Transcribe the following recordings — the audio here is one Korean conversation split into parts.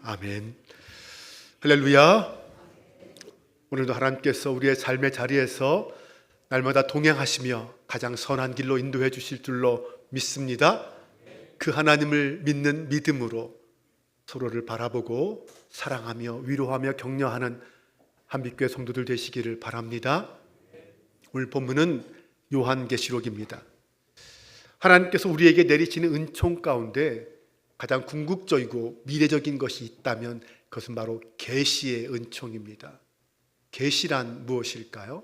아멘. 할렐루야. 오늘도 하나님께서 우리의 삶의 자리에서 날마다 동행하시며 가장 선한 길로 인도해 주실 줄로 믿습니다. 그 하나님을 믿는 믿음으로 서로를 바라보고 사랑하며 위로하며 격려하는 한빛교회 성도들 되시기를 바랍니다. 오늘 본문은 요한계시록입니다. 하나님께서 우리에게 내리시는 은총 가운데 가장 궁극적이고 미래적인 것이 있다면 그것은 바로 계시의 은총입니다. 계시란 무엇일까요?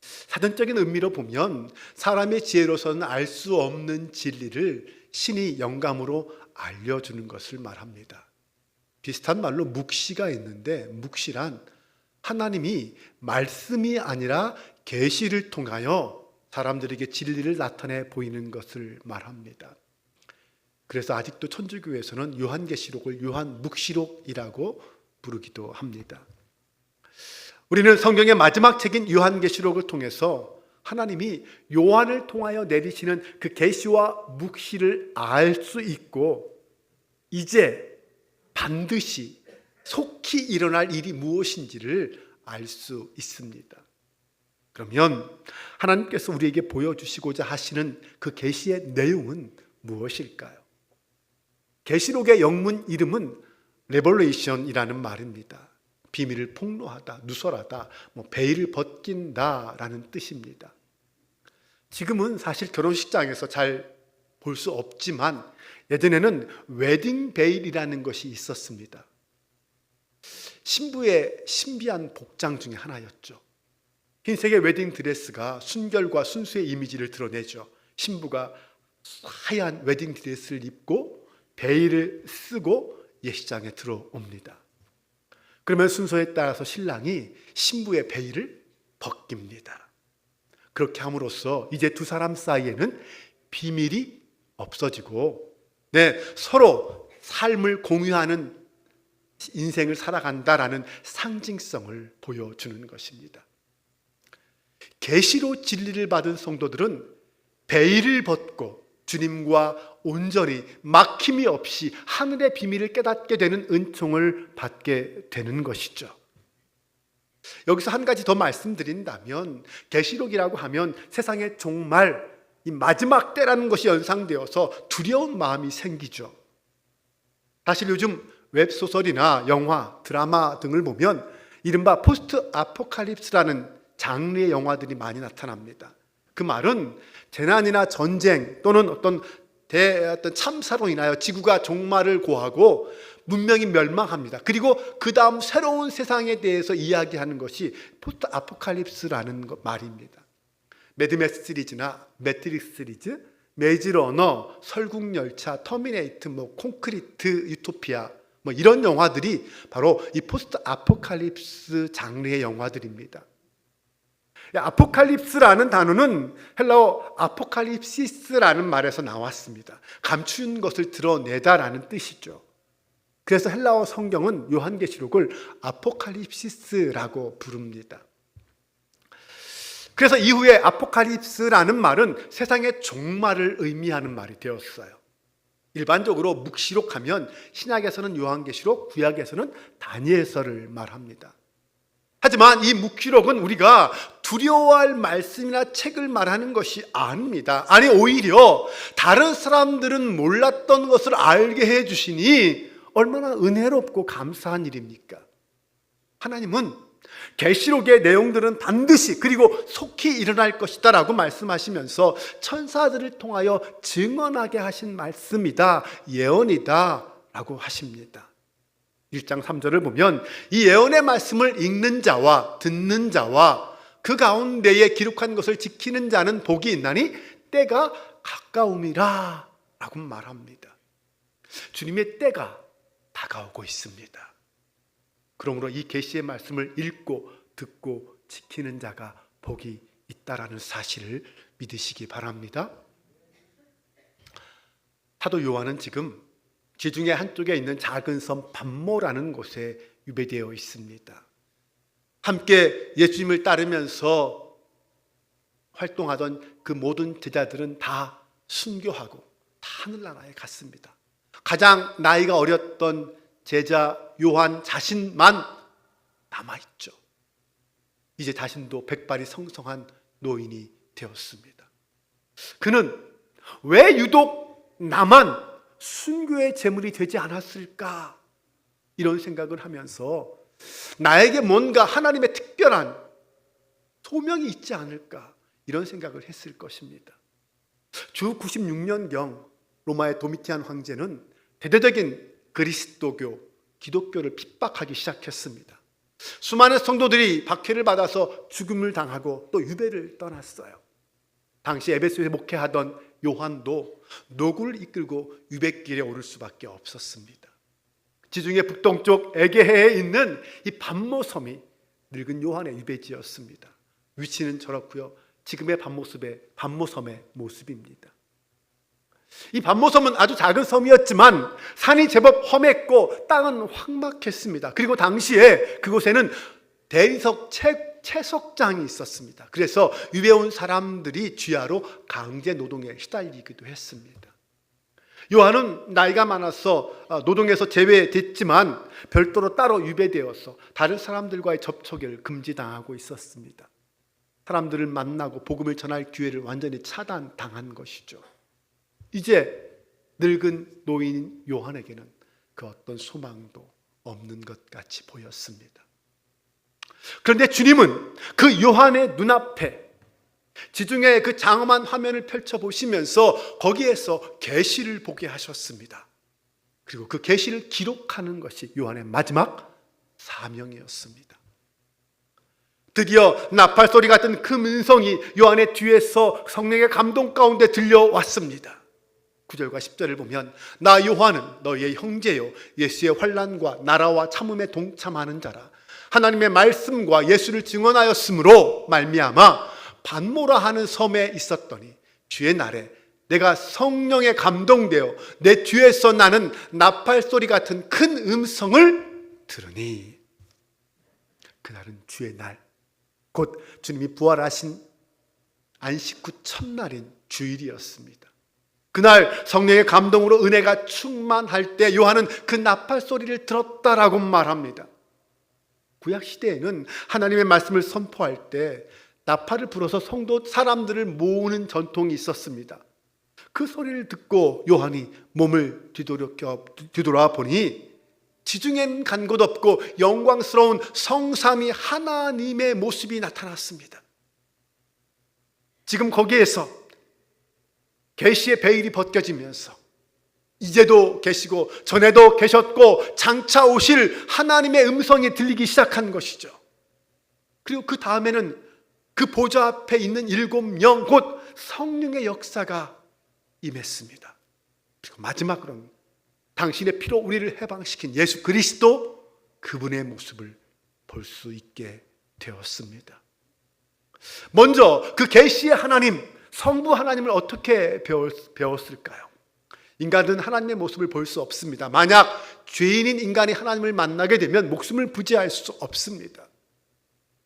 사전적인 의미로 보면 사람의 지혜로서는 알 수 없는 진리를 신이 영감으로 알려주는 것을 말합니다. 비슷한 말로 묵시가 있는데, 묵시란 하나님이 말씀이 아니라 계시를 통하여 사람들에게 진리를 나타내 보이는 것을 말합니다. 그래서 아직도 천주교에서는 요한계시록을 요한묵시록이라고 부르기도 합니다. 우리는 성경의 마지막 책인 요한계시록을 통해서 하나님이 요한을 통하여 내리시는 그 계시와 묵시를 알 수 있고, 이제 반드시 속히 일어날 일이 무엇인지를 알 수 있습니다. 그러면 하나님께서 우리에게 보여주시고자 하시는 그 계시의 내용은 무엇일까요? 계시록의 영문 이름은 레벌레이션이라는 말입니다. 비밀을 폭로하다, 누설하다, 베일을 벗긴다라는 뜻입니다. 지금은 사실 결혼식장에서 잘 볼 수 없지만 예전에는 웨딩 베일이라는 것이 있었습니다. 신부의 신비한 복장 중에 하나였죠. 흰색의 웨딩 드레스가 순결과 순수의 이미지를 드러내죠. 신부가 하얀 웨딩 드레스를 입고 베일을 쓰고 예식장에 들어옵니다. 그러면 순서에 따라서 신랑이 신부의 베일을 벗깁니다. 그렇게 함으로써 이제 두 사람 사이에는 비밀이 없어지고 서로 삶을 공유하는 인생을 살아간다라는 상징성을 보여주는 것입니다. 계시로 진리를 받은 성도들은 베일을 벗고 주님과 온전히 막힘이 없이 하늘의 비밀을 깨닫게 되는 은총을 받게 되는 것이죠. 여기서 한 가지 더 말씀드린다면, 계시록이라고 하면 세상의 종말, 이 마지막 때라는 것이 연상되어서 두려운 마음이 생기죠. 사실 요즘 웹소설이나 영화, 드라마 등을 보면 이른바 포스트 아포칼립스라는 장르의 영화들이 많이 나타납니다. 그 말은 재난이나 전쟁 또는 어떤 참사로 인하여 지구가 종말을 고하고 문명이 멸망합니다. 그리고 그 다음 새로운 세상에 대해서 이야기하는 것이 포스트 아포칼립스라는 말입니다. 매드맥스 시리즈나 매트릭스 시리즈, 메이즈러너, 설국열차, 터미네이트, 콘크리트 유토피아 이런 영화들이 바로 이 포스트 아포칼립스 장르의 영화들입니다. 아포칼립스라는 단어는 헬라어 아포칼립시스라는 말에서 나왔습니다. 감춘 것을 드러내다라는 뜻이죠. 그래서 헬라어 성경은 요한계시록을 아포칼립시스라고 부릅니다. 그래서 이후에 아포칼립스라는 말은 세상의 종말을 의미하는 말이 되었어요. 일반적으로 묵시록하면 신약에서는 요한계시록, 구약에서는 다니엘서를 말합니다. 하지만 이 묵시록은 우리가 두려워할 말씀이나 책을 말하는 것이 아닙니다. 아니, 오히려 다른 사람들은 몰랐던 것을 알게 해주시니 얼마나 은혜롭고 감사한 일입니까? 하나님은 계시록의 내용들은 반드시 그리고 속히 일어날 것이다 라고 말씀하시면서 천사들을 통하여 증언하게 하신 말씀이다, 예언이다 라고 하십니다. 1장 3절을 보면 이 예언의 말씀을 읽는 자와 듣는 자와 그 가운데에 기록한 것을 지키는 자는 복이 있나니 때가 가까움이라 라고 말합니다. 주님의 때가 다가오고 있습니다. 그러므로 이 계시의 말씀을 읽고 듣고 지키는 자가 복이 있다라는 사실을 믿으시기 바랍니다. 사도 요한은 지금 지중해 한쪽에 있는 작은 섬 pat모라는 곳에 유배되어 있습니다. 함께 예수님을 따르면서 활동하던 그 모든 제자들은 다 순교하고 다 하늘나라에 갔습니다. 가장 나이가 어렸던 제자 요한 자신만 남아있죠. 이제 자신도 백발이 성성한 노인이 되었습니다. 그는 왜 유독 나만 순교의 제물이 되지 않았을까? 이런 생각을 하면서 나에게 뭔가 하나님의 특별한 소명이 있지 않을까? 이런 생각을 했을 것입니다. 주 96년경 로마의 도미티안 황제는 대대적인 그리스도교, 기독교를 핍박하기 시작했습니다. 수많은 성도들이 박해를 받아서 죽음을 당하고 또 유배를 떠났어요. 당시 에베소에 목회하던 요한도 노구를 이끌고 유배길에 오를 수밖에 없었습니다. 지중해 북동쪽 에게해에 있는 이 반모섬이 늙은 요한의 유배지였습니다. 위치는 저렇고요. 지금의 반모섬의 모습입니다. 이 반모섬은 아주 작은 섬이었지만 산이 제법 험했고 땅은 황막했습니다. 그리고 당시에 그곳에는 대리석 채석장이 있었습니다. 그래서 유배 온 사람들이 쥐하로 강제 노동에 시달리기도 했습니다. 요한은 나이가 많아서 노동에서 제외됐지만 별도로 따로 유배되어서 다른 사람들과의 접촉을 금지당하고 있었습니다. 사람들을 만나고 복음을 전할 기회를 완전히 차단당한 것이죠. 이제 늙은 노인 요한에게는 그 어떤 소망도 없는 것 같이 보였습니다. 그런데 주님은 그 요한의 눈앞에 지중해 그 장엄한 화면을 펼쳐보시면서 거기에서 계시를 보게 하셨습니다. 그리고 그 계시를 기록하는 것이 요한의 마지막 사명이었습니다. 드디어 나팔 소리 같은 그 음성이 요한의 뒤에서 성령의 감동 가운데 들려왔습니다. 9절과 10절을 보면 나 요한은 너희의 형제요 예수의 환난과 나라와 참음에 동참하는 자라. 하나님의 말씀과 예수를 증언하였으므로 말미암아 반모라 하는 섬에 있었더니 주의 날에 내가 성령에 감동되어 내 뒤에서 나는 나팔 소리 같은 큰 음성을 들으니, 그날은 주의 날, 곧 주님이 부활하신 안식 후 첫날인 주일이었습니다. 그날 성령의 감동으로 은혜가 충만할 때 요한은 그 나팔 소리를 들었다라고 말합니다. 구약 시대에는 하나님의 말씀을 선포할 때 나팔을 불어서 성도 사람들을 모으는 전통이 있었습니다. 그 소리를 듣고 요한이 몸을 뒤돌아 보니 지중해는 간 곳 없고 영광스러운 성삼위 하나님의 모습이 나타났습니다. 지금 거기에서 계시의 베일이 벗겨지면서 이제도 계시고 전에도 계셨고 장차 오실 하나님의 음성이 들리기 시작한 것이죠. 그리고 그 다음에는 그 보좌 앞에 있는 7명 곧 성령의 역사가 임했습니다. 그리고 마지막으로는 당신의 피로 우리를 해방시킨 예수 그리스도, 그분의 모습을 볼 수 있게 되었습니다. 먼저 그 계시의 하나님, 성부 하나님을 어떻게 배웠을까요? 인간은 하나님의 모습을 볼 수 없습니다. 만약 죄인인 인간이 하나님을 만나게 되면 목숨을 부지할 수 없습니다.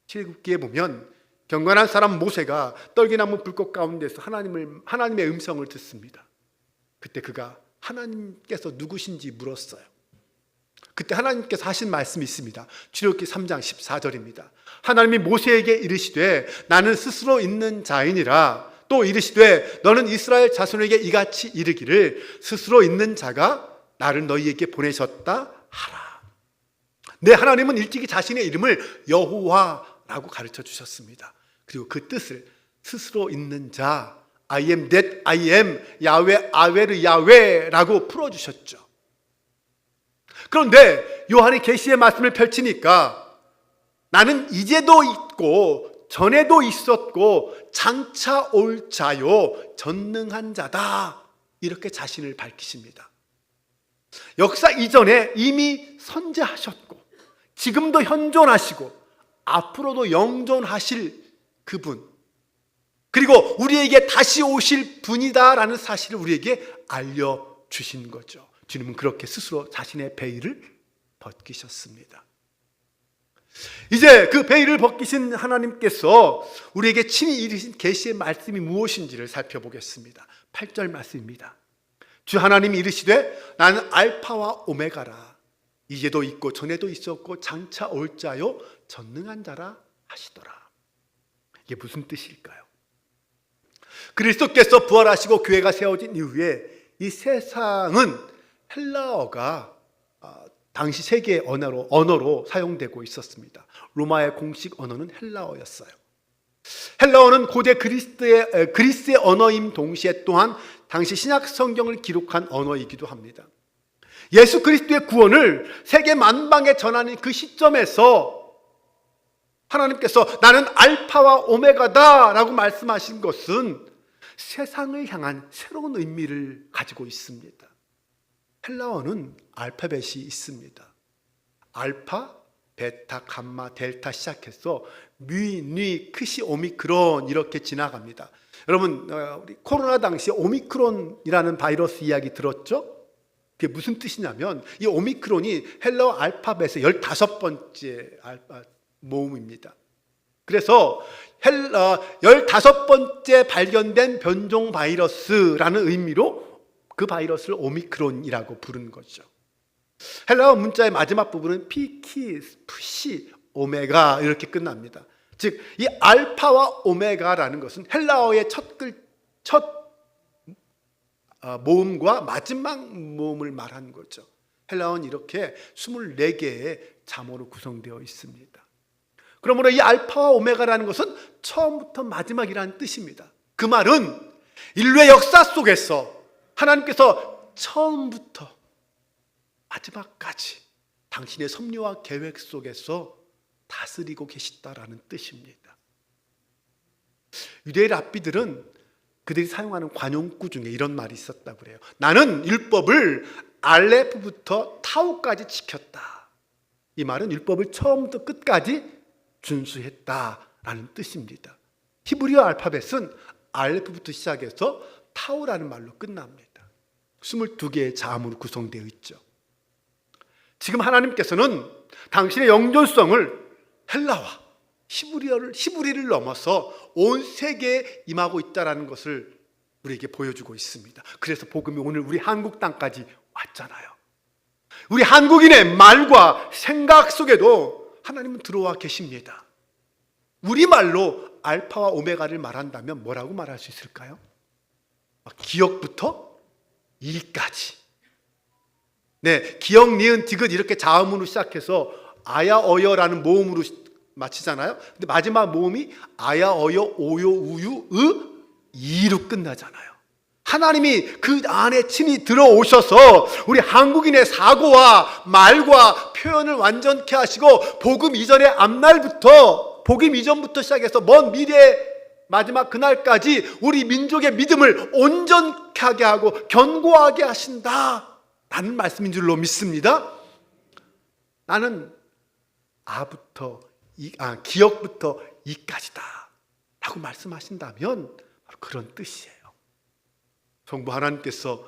출애굽기에 보면 경건한 사람 모세가 떨기나무 불꽃 가운데서 하나님의 음성을 듣습니다. 그때 그가 하나님께서 누구신지 물었어요. 그때 하나님께서 하신 말씀이 있습니다. 출애굽기 3장 14절입니다. 하나님이 모세에게 이르시되 나는 스스로 있는 자이니라. 또 이르시되 너는 이스라엘 자손에게 이같이 이르기를 스스로 있는 자가 나를 너희에게 보내셨다 하라. 내 하나님은 일찍이 자신의 이름을 여호와라고 가르쳐 주셨습니다. 그리고 그 뜻을 스스로 있는 자, I am that I am, 야훼 아웨르 야훼라고 풀어주셨죠. 그런데 요한이 계시의 말씀을 펼치니까 나는 이제도 있고 전에도 있었고 장차 올 자요 전능한 자다, 이렇게 자신을 밝히십니다. 역사 이전에 이미 선지하셨고 지금도 현존하시고 앞으로도 영존하실 그분, 그리고 우리에게 다시 오실 분이다라는 사실을 우리에게 알려주신 거죠. 주님은 그렇게 스스로 자신의 베일을 벗기셨습니다. 이제 그 베일을 벗기신 하나님께서 우리에게 친히 이르신 계시의 말씀이 무엇인지를 살펴보겠습니다. 8절 말씀입니다. 주 하나님이 이르시되 나는 알파와 오메가라. 이제도 있고 전에도 있었고 장차 올 자요 전능한 자라 하시더라. 이게 무슨 뜻일까요? 그리스도께서 부활하시고 교회가 세워진 이후에 이 세상은 헬라어가 당시 세계의 언어로 사용되고 있었습니다. 로마의 공식 언어는 헬라어였어요. 헬라어는 고대 그리스의 언어임 동시에 또한 당시 신약 성경을 기록한 언어이기도 합니다. 예수 그리스도의 구원을 세계 만방에 전하는 그 시점에서 하나님께서 나는 알파와 오메가다 라고 말씀하신 것은 세상을 향한 새로운 의미를 가지고 있습니다. 헬라어는 알파벳이 있습니다. 알파, 베타, 감마, 델타 시작해서 미, 뉘, 크시, 오미크론 이렇게 지나갑니다. 여러분 우리 코로나 당시에 오미크론이라는 바이러스 이야기 들었죠? 그게 무슨 뜻이냐면 이 오미크론이 헬라어 알파벳의 15번째 모음입니다. 그래서 15번째 발견된 변종 바이러스라는 의미로 그 바이러스를 오미크론이라고 부르는 거죠. 헬라어 문자의 마지막 부분은 피, 키, 시, 오메가 이렇게 끝납니다. 즉 이 알파와 오메가라는 것은 헬라어의 첫 모음과 마지막 모음을 말하는 거죠. 헬라어는 이렇게 24개의 자모로 구성되어 있습니다. 그러므로 이 알파와 오메가라는 것은 처음부터 마지막이라는 뜻입니다. 그 말은 인류의 역사 속에서 하나님께서 처음부터 마지막까지 당신의 섭리와 계획 속에서 다스리고 계시다라는 뜻입니다. 유대인 랍비들은 그들이 사용하는 관용구 중에 이런 말이 있었다고 그래요. 나는 율법을 알레프부터 타우까지 지켰다. 이 말은 율법을 처음부터 끝까지 준수했다라는 뜻입니다. 히브리어 알파벳은 알레프부터 시작해서 타우라는 말로 끝납니다. 22개의 자음으로 구성되어 있죠. 지금 하나님께서는 당신의 영존성을 헬라와 히브리를 넘어서 온 세계에 임하고 있다는 것을 우리에게 보여주고 있습니다. 그래서 복음이 오늘 우리 한국 땅까지 왔잖아요. 우리 한국인의 말과 생각 속에도 하나님은 들어와 계십니다. 우리말로 알파와 오메가를 말한다면 뭐라고 말할 수 있을까요? 기역부터 일까지. 네, 기역, 니은, 디귿 이렇게 자음으로 시작해서 아야, 어여라는 모음으로 마치잖아요. 근데 마지막 모음이 아야, 어여, 오요, 우유, 이로 끝나잖아요. 하나님이 그 안에 친히 들어오셔서 우리 한국인의 사고와 말과 표현을 완전케 하시고 복음 이전부터 시작해서 먼 미래의 마지막 그날까지 우리 민족의 믿음을 온전하게 하고 견고하게 하신다라는 말씀인 줄로 믿습니다. 나는 기역부터 이까지다 라고 말씀하신다면 바로 그런 뜻이에요. 성부 하나님께서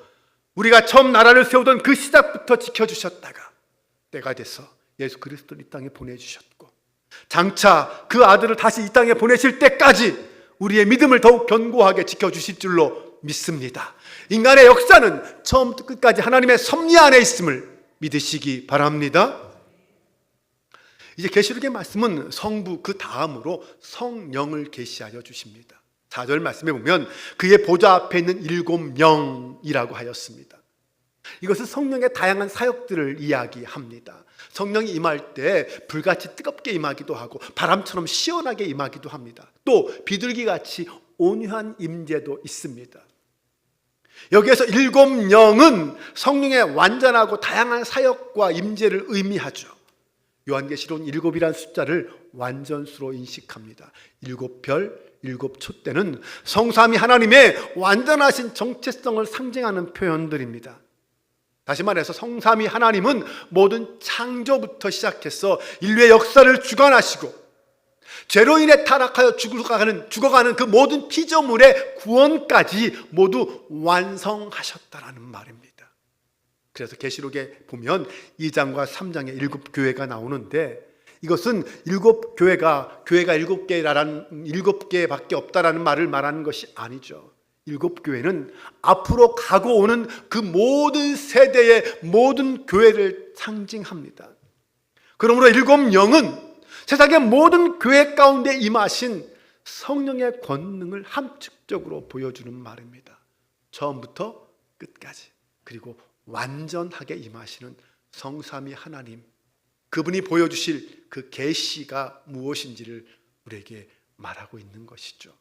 우리가 처음 나라를 세우던 그 시작부터 지켜주셨다가 때가 돼서 예수 그리스도를 이 땅에 보내주셨고 장차 그 아들을 다시 이 땅에 보내실 때까지 우리의 믿음을 더욱 견고하게 지켜주실 줄로 믿습니다. 인간의 역사는 처음부터 끝까지 하나님의 섭리 안에 있음을 믿으시기 바랍니다. 이제 계시록의 말씀은 성부 그 다음으로 성령을 계시하여 주십니다. 4절 말씀에 보면 그의 보좌 앞에 있는 7명이라고 하였습니다. 이것은 성령의 다양한 사역들을 이야기합니다. 성령이 임할 때 불같이 뜨겁게 임하기도 하고 바람처럼 시원하게 임하기도 합니다. 또 비둘기같이 온유한 임재도 있습니다. 여기에서 7명은 성령의 완전하고 다양한 사역과 임재를 의미하죠. 요한계시록 7이라는 숫자를 완전수로 인식합니다. 7별, 7촛대는 성삼위 하나님의 완전하신 정체성을 상징하는 표현들입니다. 다시 말해서 성삼위 하나님은 모든 창조부터 시작해서 인류의 역사를 주관하시고 죄로 인해 타락하여 죽어가는 그 모든 피조물의 구원까지 모두 완성하셨다라는 말입니다. 그래서 계시록에 보면 2장과 3장에 7교회가 나오는데 이것은 7교회가 7개라는 7개밖에 없다라는 말을 말하는 것이 아니죠. 일곱 교회는 앞으로 가고 오는 그 모든 세대의 모든 교회를 상징합니다. 그러므로 일곱 영은 세상의 모든 교회 가운데 임하신 성령의 권능을 함축적으로 보여주는 말입니다. 처음부터 끝까지, 그리고 완전하게 임하시는 성삼위 하나님, 그분이 보여주실 그 계시가 무엇인지를 우리에게 말하고 있는 것이죠.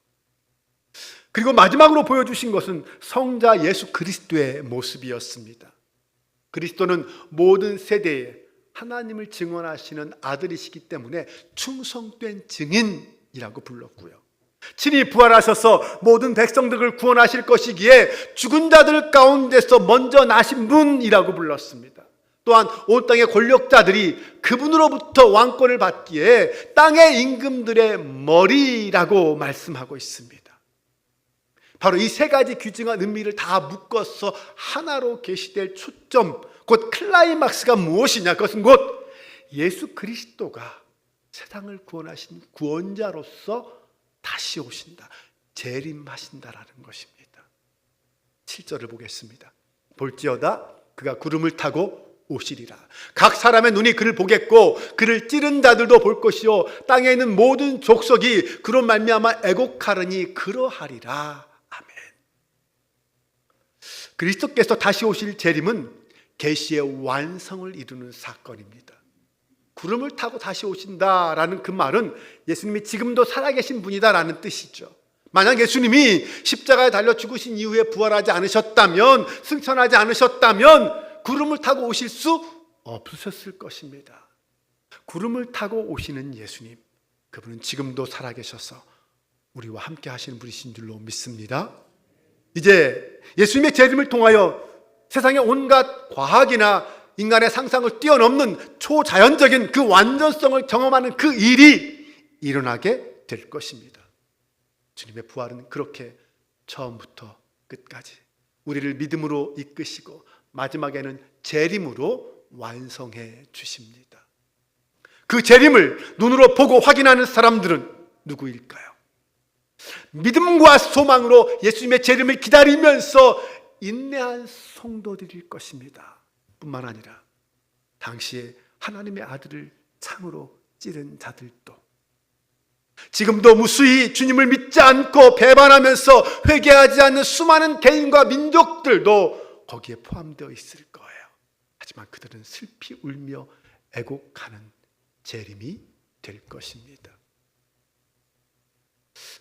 그리고 마지막으로 보여주신 것은 성자 예수 그리스도의 모습이었습니다. 그리스도는 모든 세대에 하나님을 증언하시는 아들이시기 때문에 충성된 증인이라고 불렀고요. 친히 부활하셔서 모든 백성들을 구원하실 것이기에 죽은 자들 가운데서 먼저 나신 분이라고 불렀습니다. 또한 온 땅의 권력자들이 그분으로부터 왕권을 받기에 땅의 임금들의 머리라고 말씀하고 있습니다. 바로 이 세 가지 귀중한 의미를 다 묶어서 하나로 계시될 초점, 곧 클라이막스가 무엇이냐? 그것은 곧 예수 그리스도가 세상을 구원하신 구원자로서 다시 오신다, 재림하신다라는 것입니다. 7절을 보겠습니다. 볼지어다 그가 구름을 타고 오시리라. 각 사람의 눈이 그를 보겠고 그를 찌른 자들도 볼 것이요 땅에 있는 모든 족속이 그로 말미암아 애곡하르니 그러하리라. 아멘. 그리스도께서 다시 오실 재림은 계시의 완성을 이루는 사건입니다. 구름을 타고 다시 오신다라는 그 말은 예수님이 지금도 살아계신 분이다라는 뜻이죠. 만약 예수님이 십자가에 달려 죽으신 이후에 부활하지 않으셨다면, 승천하지 않으셨다면 구름을 타고 오실 수 없으셨을 것입니다. 구름을 타고 오시는 예수님, 그분은 지금도 살아계셔서 우리와 함께 하시는 분이신 줄로 믿습니다. 이제 예수님의 재림을 통하여 세상의 온갖 과학이나 인간의 상상을 뛰어넘는 초자연적인 그 완전성을 경험하는 그 일이 일어나게 될 것입니다. 주님의 부활은 그렇게 처음부터 끝까지 우리를 믿음으로 이끄시고 마지막에는 재림으로 완성해 주십니다. 그 재림을 눈으로 보고 확인하는 사람들은 누구일까요? 믿음과 소망으로 예수님의 재림을 기다리면서 인내한 성도들일 것입니다. 뿐만 아니라 당시에 하나님의 아들을 창으로 찌른 자들도, 지금도 무수히 주님을 믿지 않고 배반하면서 회개하지 않는 수많은 개인과 민족들도 거기에 포함되어 있을 거예요. 하지만 그들은 슬피 울며 애곡하는 재림이 될 것입니다.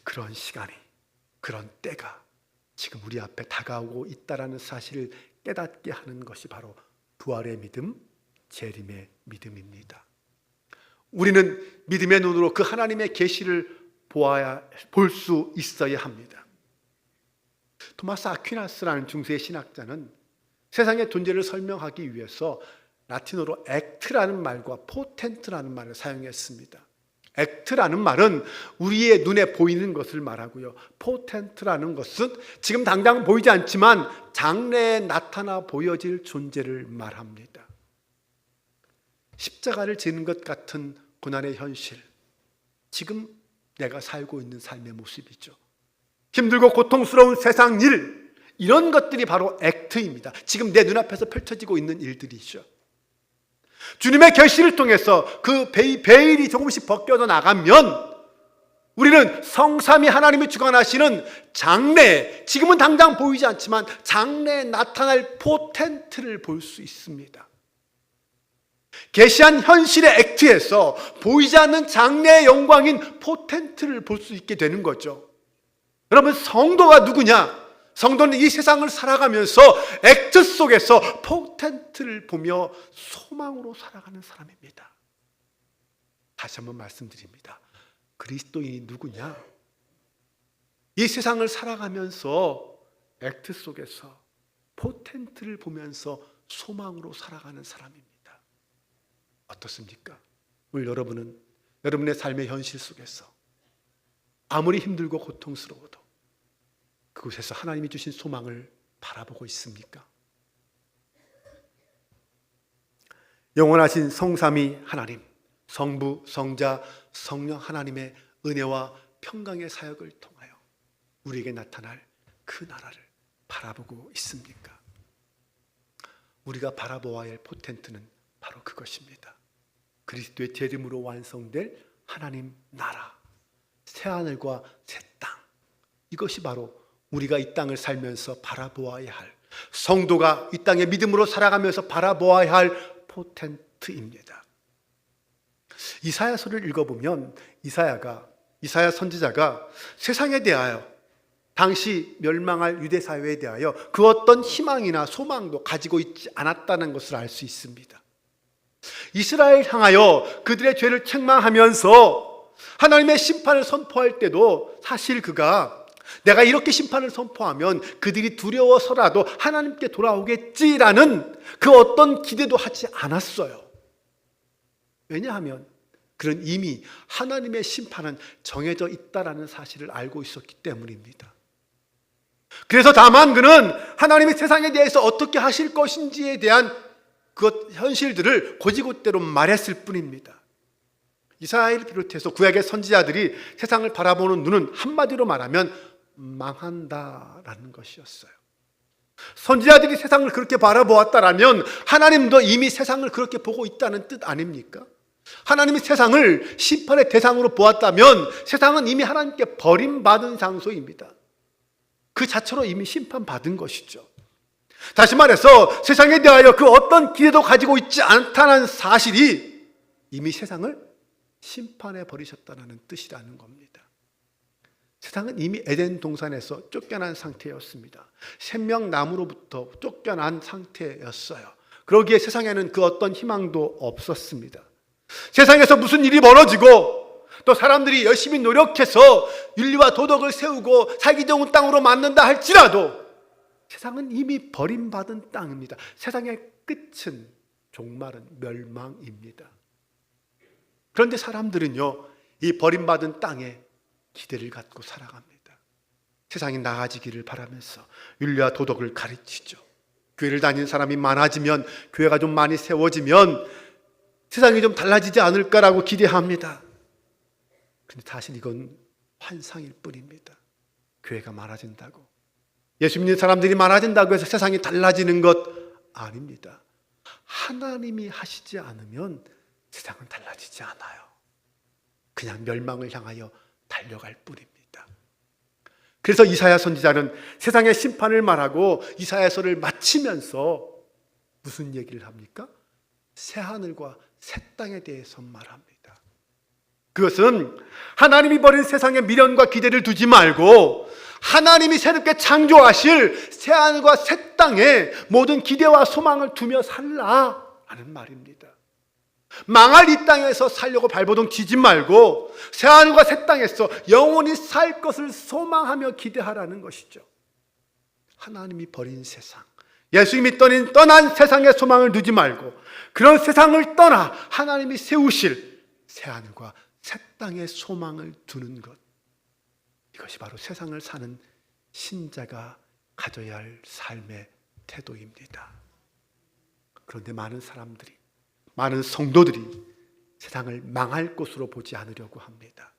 그런 시간이, 그런 때가 지금 우리 앞에 다가오고 있다라는 사실을 깨닫게 하는 것이 바로 부활의 믿음, 재림의 믿음입니다. 우리는 믿음의 눈으로 그 하나님의 계시를 볼 수 있어야 합니다. 토마스 아퀴나스라는 중세 신학자는 세상의 존재를 설명하기 위해서 라틴어로 액트라는 말과 포텐트라는 말을 사용했습니다. 액트라는 말은 우리의 눈에 보이는 것을 말하고요, 포텐트라는 것은 지금 당장 보이지 않지만 장래에 나타나 보여질 존재를 말합니다. 십자가를 지는 것 같은 고난의 현실, 지금 내가 살고 있는 삶의 모습이죠. 힘들고 고통스러운 세상 일, 이런 것들이 바로 액트입니다. 지금 내 눈앞에서 펼쳐지고 있는 일들이죠. 주님의 계시를 통해서 그 베일이 조금씩 벗겨져 나가면 우리는 성삼위 하나님이 주관하시는 장래, 지금은 당장 보이지 않지만 장래에 나타날 포텐트를 볼 수 있습니다. 계시한 현실의 액트에서 보이지 않는 장래의 영광인 포텐트를 볼 수 있게 되는 거죠. 여러분, 성도가 누구냐? 성도는 이 세상을 살아가면서 액트 속에서 포텐트를 보며 소망으로 살아가는 사람입니다. 다시 한번 말씀드립니다. 그리스도인이 누구냐? 이 세상을 살아가면서 액트 속에서 포텐트를 보면서 소망으로 살아가는 사람입니다. 어떻습니까? 오늘 여러분은 여러분의 삶의 현실 속에서 아무리 힘들고 고통스러워도 그곳에서 하나님이 주신 소망을 바라보고 있습니까? 영원하신 성삼위 하나님, 성부, 성자, 성령 하나님의 은혜와 평강의 사역을 통하여 우리에게 나타날 그 나라를 바라보고 있습니까? 우리가 바라보아야 할 포텐트는 바로 그것입니다. 그리스도의 재림으로 완성될 하나님 나라, 새하늘과 새 땅, 이것이 바로 우리가 이 땅을 살면서 바라보아야 할, 성도가 이 땅에 믿음으로 살아가면서 바라보아야 할 포텐트입니다. 이사야서를 읽어보면 이사야 선지자가 세상에 대하여, 당시 멸망할 유대 사회에 대하여 그 어떤 희망이나 소망도 가지고 있지 않았다는 것을 알 수 있습니다. 이스라엘 향하여 그들의 죄를 책망하면서 하나님의 심판을 선포할 때도 사실 그가 내가 이렇게 심판을 선포하면 그들이 두려워서라도 하나님께 돌아오겠지라는 그 어떤 기대도 하지 않았어요. 왜냐하면 그는 이미 하나님의 심판은 정해져 있다라는 사실을 알고 있었기 때문입니다. 그래서 다만 그는 하나님이 세상에 대해서 어떻게 하실 것인지에 대한 그 현실들을 곧이곧대로 말했을 뿐입니다. 이사야를 비롯해서 구약의 선지자들이 세상을 바라보는 눈은 한마디로 말하면 망한다라는 것이었어요. 선지자들이 세상을 그렇게 바라보았다라면 하나님도 이미 세상을 그렇게 보고 있다는 뜻 아닙니까? 하나님이 세상을 심판의 대상으로 보았다면 세상은 이미 하나님께 버림받은 장소입니다. 그 자체로 이미 심판받은 것이죠. 다시 말해서 세상에 대하여 그 어떤 기대도 가지고 있지 않다는 사실이 이미 세상을 심판해 버리셨다는 뜻이라는 겁니다. 세상은 이미 에덴 동산에서 쫓겨난 상태였습니다. 생명나무로부터 쫓겨난 상태였어요. 그러기에 세상에는 그 어떤 희망도 없었습니다. 세상에서 무슨 일이 벌어지고 또 사람들이 열심히 노력해서 윤리와 도덕을 세우고 살기 좋은 땅으로 만든다 할지라도 세상은 이미 버림받은 땅입니다. 세상의 끝은, 종말은 멸망입니다. 그런데 사람들은요, 이 버림받은 땅에 기대를 갖고 살아갑니다. 세상이 나아지기를 바라면서 윤리와 도덕을 가르치죠. 교회를 다니는 사람이 많아지면, 교회가 좀 많이 세워지면 세상이 좀 달라지지 않을까라고 기대합니다. 그런데 사실 이건 환상일 뿐입니다. 교회가 많아진다고, 예수 믿는 사람들이 많아진다고 해서 세상이 달라지는 것 아닙니다. 하나님이 하시지 않으면 세상은 달라지지 않아요. 그냥 멸망을 향하여 달려갈 뿐입니다. 그래서 이사야 선지자는 세상의 심판을 말하고 이사야서를 마치면서 무슨 얘기를 합니까? 새하늘과 새 땅에 대해서 말합니다. 그것은 하나님이 버린 세상의 미련과 기대를 두지 말고 하나님이 새롭게 창조하실 새하늘과 새 땅에 모든 기대와 소망을 두며 살라라는 말입니다. 망할 이 땅에서 살려고 발버둥 치지 말고 새하늘과 새 땅에서 영원히 살 것을 소망하며 기대하라는 것이죠. 하나님이 버린 세상, 예수님이 떠난 세상의 소망을 두지 말고 그런 세상을 떠나 하나님이 세우실 새하늘과 새 땅의 소망을 두는 것, 이것이 바로 세상을 사는 신자가 가져야 할 삶의 태도입니다. 그런데 많은 사람들이, 많은 성도들이 세상을 망할 곳으로 보지 않으려고 합니다.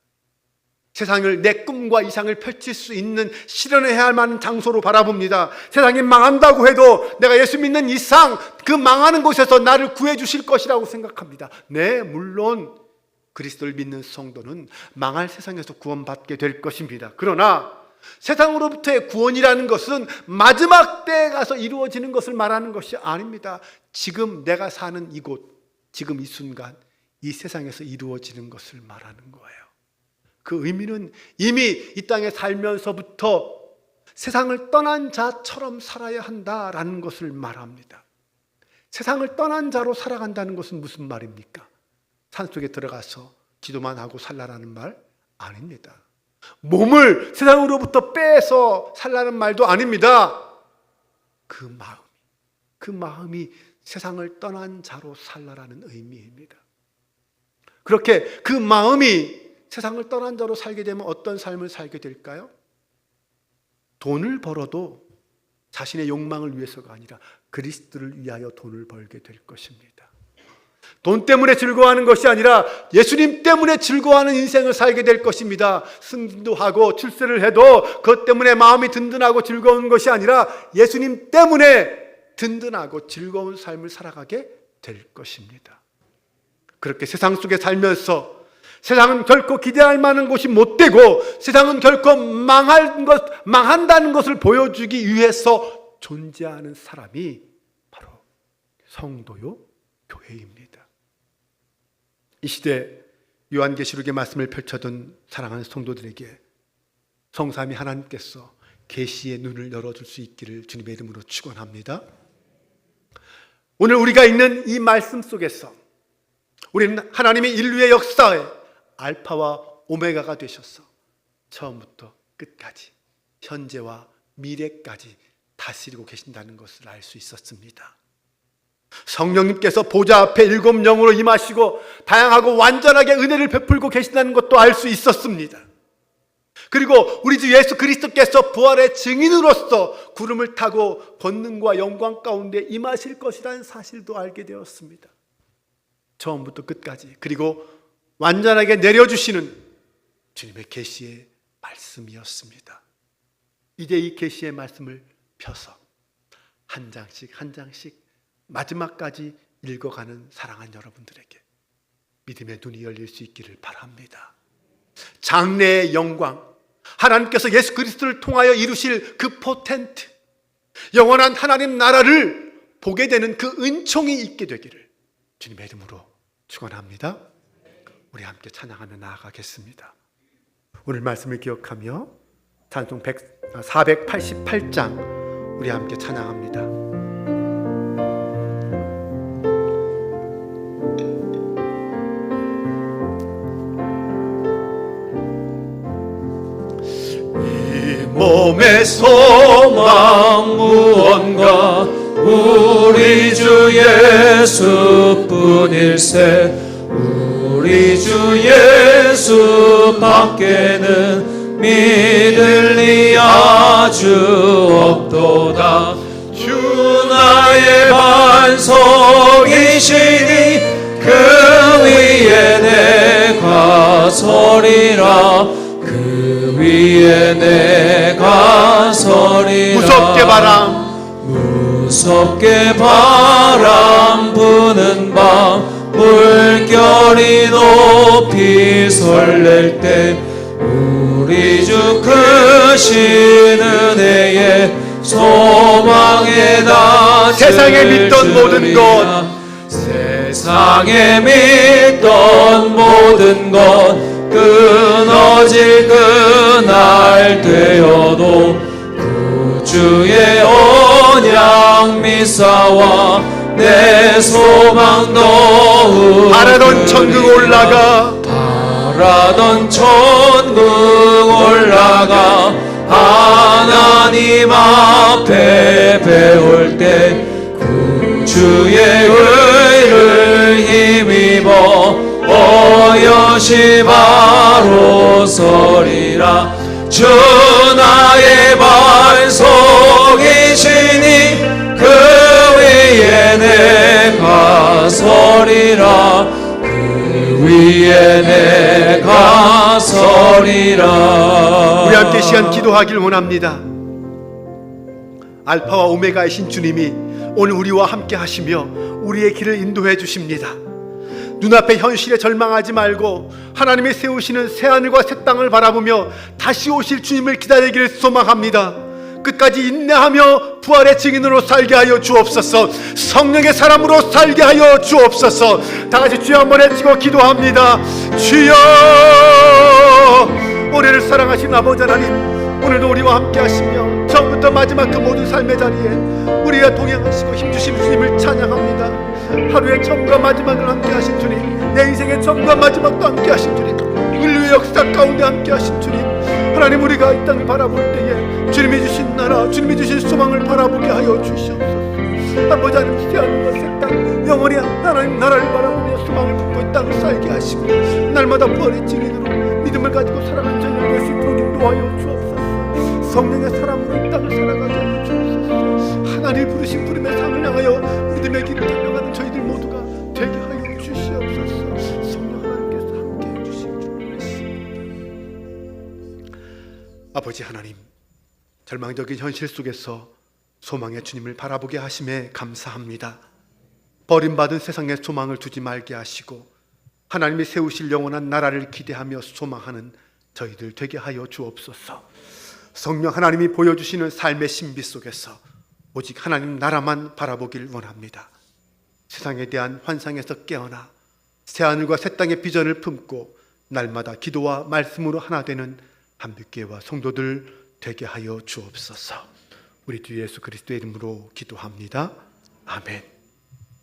세상을 내 꿈과 이상을 펼칠 수 있는, 실현해야 할 만한 장소로 바라봅니다. 세상이 망한다고 해도 내가 예수 믿는 이상 그 망하는 곳에서 나를 구해 주실 것이라고 생각합니다. 네, 물론 그리스도를 믿는 성도는 망할 세상에서 구원받게 될 것입니다. 그러나 세상으로부터의 구원이라는 것은 마지막 때에 가서 이루어지는 것을 말하는 것이 아닙니다. 지금 내가 사는 이곳, 지금 이 순간 이 세상에서 이루어지는 것을 말하는 거예요. 그 의미는 이미 이 땅에 살면서부터 세상을 떠난 자처럼 살아야 한다라는 것을 말합니다. 세상을 떠난 자로 살아간다는 것은 무슨 말입니까? 산속에 들어가서 기도만 하고 살라라는 말 아닙니다. 몸을 세상으로부터 빼서 살라는 말도 아닙니다. 그 마음이 세상을 떠난 자로 살라라는 의미입니다. 그렇게 그 마음이 세상을 떠난 자로 살게 되면 어떤 삶을 살게 될까요? 돈을 벌어도 자신의 욕망을 위해서가 아니라 그리스도를 위하여 돈을 벌게 될 것입니다. 돈 때문에 즐거워하는 것이 아니라 예수님 때문에 즐거워하는 인생을 살게 될 것입니다. 승진도 하고 출세를 해도 그것 때문에 마음이 든든하고 즐거운 것이 아니라 예수님 때문에 든든하고 즐거운 삶을 살아가게 될 것입니다. 그렇게 세상 속에 살면서 세상은 결코 기대할 만한 곳이 못 되고 세상은 결코 망한다는 것을 보여주기 위해서 존재하는 사람이 바로 성도요, 교회입니다. 이 시대 요한계시록의 말씀을 펼쳐둔 사랑하는 성도들에게 성삼위 하나님께서 계시의 눈을 열어줄 수 있기를 주님의 이름으로 축원합니다. 오늘 우리가 읽는 이 말씀 속에서 우리는 하나님의 인류의 역사에 알파와 오메가가 되셔서 처음부터 끝까지 현재와 미래까지 다스리고 계신다는 것을 알 수 있었습니다. 성령님께서 보좌 앞에 일곱 영으로 임하시고 다양하고 완전하게 은혜를 베풀고 계신다는 것도 알 수 있었습니다. 그리고 우리 주 예수 그리스도께서 부활의 증인으로서 구름을 타고 권능과 영광 가운데 임하실 것이라는 사실도 알게 되었습니다. 처음부터 끝까지, 그리고 완전하게 내려주시는 주님의 계시의 말씀이었습니다. 이제 이 계시의 말씀을 펴서 한 장씩 한 장씩 마지막까지 읽어가는 사랑하는 여러분들에게 믿음의 눈이 열릴 수 있기를 바랍니다. 장래의 영광, 하나님께서 예수 그리스도를 통하여 이루실 그 포텐트, 영원한 하나님 나라를 보게 되는 그 은총이 있게 되기를 주님의 이름으로 축원합니다. 우리 함께 찬양하며 나아가겠습니다. 오늘 말씀을 기억하며 찬송 488장 우리 함께 찬양합니다. 몸의 소망 무언가 우리 주 예수뿐일세. 우리 주 예수 밖에는 믿을 리 아주 없도다. 주 나의 반석이시니 그 위에 내가 서리라. 그 위에 내가 서리라. 무섭게 바람 부는 밤 물결이 높이 설렐 때 우리 주 크신 은혜에 소망에 나 세상에 믿던 모든 것, 세상에 믿던 모든 것 끊어질 그날 되어도 구주의 언약 미사와 내 소망 더욱 바라던 천국 올라가, 바라던 천국 올라가 하나님 앞에 배울 때 구주의 의를 힘입어 어여시 바로 서리라. 주 나의 반석이시니 그 위에 내가 서리라. 그 위에 내가 서리라. 우리 함께 시간 기도하길 원합니다. 알파와 오메가이신 주님이 오늘 우리와 함께 하시며 우리의 길을 인도해 주십니다. 눈앞의 현실에 절망하지 말고 하나님이 세우시는 새하늘과 새 땅을 바라보며 다시 오실 주님을 기다리기를 소망합니다. 끝까지 인내하며 부활의 증인으로 살게 하여 주옵소서. 성령의 사람으로 살게 하여 주옵소서. 다같이 주여 한번 외치고 기도합니다. 주여, 우리를 사랑하신 아버지 하나님, 오늘도 우리와 함께 하시며 처음부터 마지막 그 모든 삶의 자리에 우리가 동행하시고 힘주신 주님을 찬양합니다. 하루의 처음과 마지막을 함께 하신 주님, 내 인생의 처음과 마지막도 함께 하신 주님, 인류의 역사 가운데 함께 하신 주님, 하나님, 우리가 이 땅을 바라볼 때에 주님이 주신 나라, 주님이 주신 소망을 바라보게 하여 주시옵소서. 아버지 하나님, 새하늘과 새 땅, 영원히 하나님 나라를 바라보며 소망을 품고 이 땅을 살게 하시고 날마다 부활의 증인으로 믿음을 가지고 살아가는 저희를 될 수 있도록 인도하여 주옵소서. 성령의 사람으로 이 땅을 살아가게 하여 주옵소서. 하나님 부르신 부름의 상을 향하여 믿음의 길을 달려가는 저희들 모두가 되게 하여 주시옵소서. 성령 하나님께서 함께해 주시길 줄 믿습니다. 아버지 하나님, 절망적인 현실 속에서 소망의 주님을 바라보게 하심에 감사합니다. 버림받은 세상에 소망을 두지 말게 하시고 하나님이 세우실 영원한 나라를 기대하며 소망하는 저희들 되게 하여 주옵소서. 성령 하나님이 보여주시는 삶의 신비 속에서 오직 하나님 나라만 바라보길 원합니다. 세상에 대한 환상에서 깨어나 새하늘과 새 땅의 비전을 품고 날마다 기도와 말씀으로 하나 되는 한빛교회와 성도들 되게 하여 주옵소서. 우리 주 예수 그리스도의 이름으로 기도합니다. 아멘.